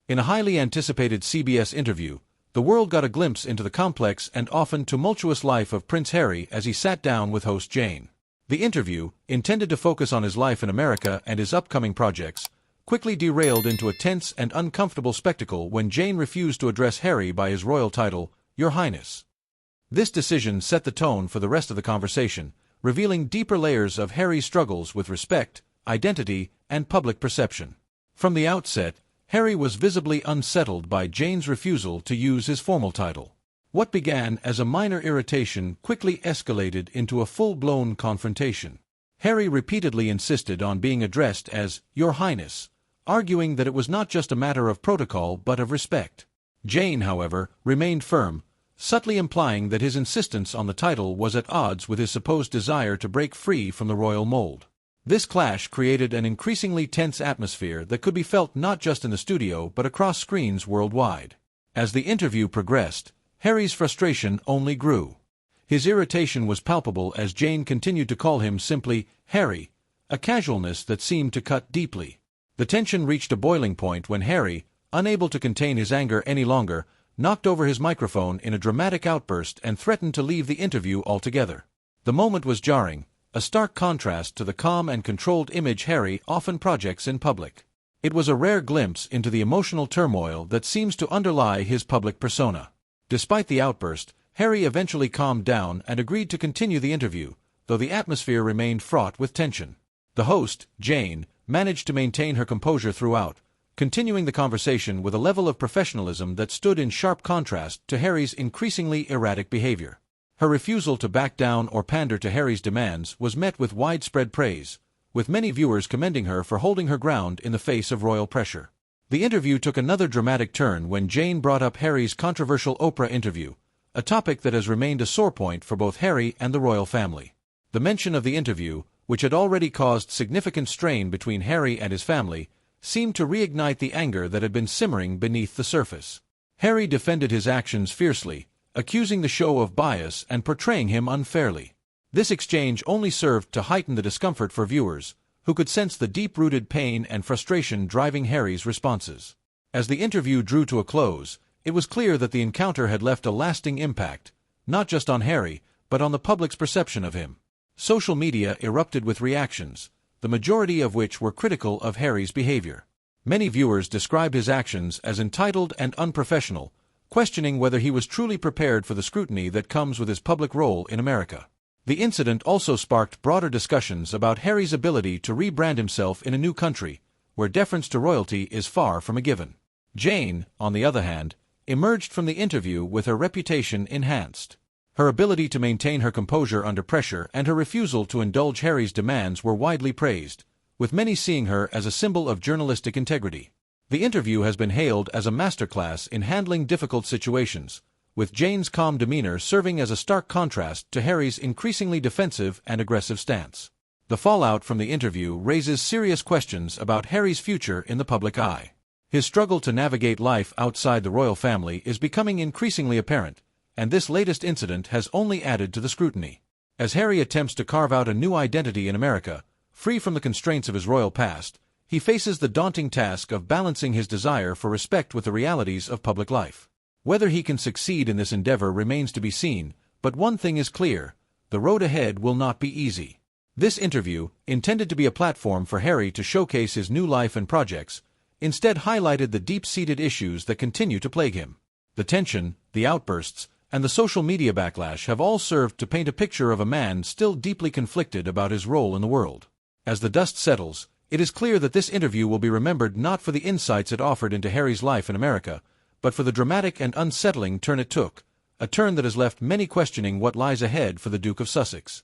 In a highly anticipated CBS interview, the world got a glimpse into the complex and often tumultuous life of Prince Harry as he sat down with host Jane. The interview, intended to focus on his life in America and his upcoming projects, quickly derailed into a tense and uncomfortable spectacle when Jane refused to address Harry by his royal title, Your Highness. This decision set the tone for the rest of the conversation, revealing deeper layers of Harry's struggles with respect, identity, and public perception. From the outset, Harry was visibly unsettled by Jane's refusal to use his formal title. What began as a minor irritation quickly escalated into a full-blown confrontation. Harry repeatedly insisted on being addressed as Your Highness, arguing that it was not just a matter of protocol but of respect. Jane, however, remained firm, subtly implying that his insistence on the title was at odds with his supposed desire to break free from the royal mold. This clash created an increasingly tense atmosphere that could be felt not just in the studio but across screens worldwide. As the interview progressed, Harry's frustration only grew. His irritation was palpable as Jane continued to call him simply Harry, a casualness that seemed to cut deeply. The tension reached a boiling point when Harry, unable to contain his anger any longer, knocked over his microphone in a dramatic outburst and threatened to leave the interview altogether. The moment was jarring, a stark contrast to the calm and controlled image Harry often projects in public. It was a rare glimpse into the emotional turmoil that seems to underlie his public persona. Despite the outburst, Harry eventually calmed down and agreed to continue the interview, though the atmosphere remained fraught with tension. The host, Jane, managed to maintain her composure throughout, continuing the conversation with a level of professionalism that stood in sharp contrast to Harry's increasingly erratic behavior. Her refusal to back down or pander to Harry's demands was met with widespread praise, with many viewers commending her for holding her ground in the face of royal pressure. The interview took another dramatic turn when Jane brought up Harry's controversial Oprah interview, a topic that has remained a sore point for both Harry and the royal family. The mention of the interview, which had already caused significant strain between Harry and his family, seemed to reignite the anger that had been simmering beneath the surface. Harry defended his actions fiercely, accusing the show of bias and portraying him unfairly. This exchange only served to heighten the discomfort for viewers, who could sense the deep-rooted pain and frustration driving Harry's responses. As the interview drew to a close, it was clear that the encounter had left a lasting impact, not just on Harry, but on the public's perception of him. Social media erupted with reactions, the majority of which were critical of Harry's behavior. Many viewers described his actions as entitled and unprofessional, questioning whether he was truly prepared for the scrutiny that comes with his public role in America. The incident also sparked broader discussions about Harry's ability to rebrand himself in a new country, where deference to royalty is far from a given. Jane, on the other hand, emerged from the interview with her reputation enhanced. Her ability to maintain her composure under pressure and her refusal to indulge Harry's demands were widely praised, with many seeing her as a symbol of journalistic integrity. The interview has been hailed as a masterclass in handling difficult situations, with Jane's calm demeanor serving as a stark contrast to Harry's increasingly defensive and aggressive stance. The fallout from the interview raises serious questions about Harry's future in the public eye. His struggle to navigate life outside the royal family is becoming increasingly apparent, and this latest incident has only added to the scrutiny. As Harry attempts to carve out a new identity in America, free from the constraints of his royal past, he faces the daunting task of balancing his desire for respect with the realities of public life. Whether he can succeed in this endeavor remains to be seen, but one thing is clear: the road ahead will not be easy. This interview, intended to be a platform for Harry to showcase his new life and projects, instead highlighted the deep-seated issues that continue to plague him. The tension, the outbursts, and the social media backlash have all served to paint a picture of a man still deeply conflicted about his role in the world. As the dust settles, it is clear that this interview will be remembered not for the insights it offered into Harry's life in America, but for the dramatic and unsettling turn it took, a turn that has left many questioning what lies ahead for the Duke of Sussex.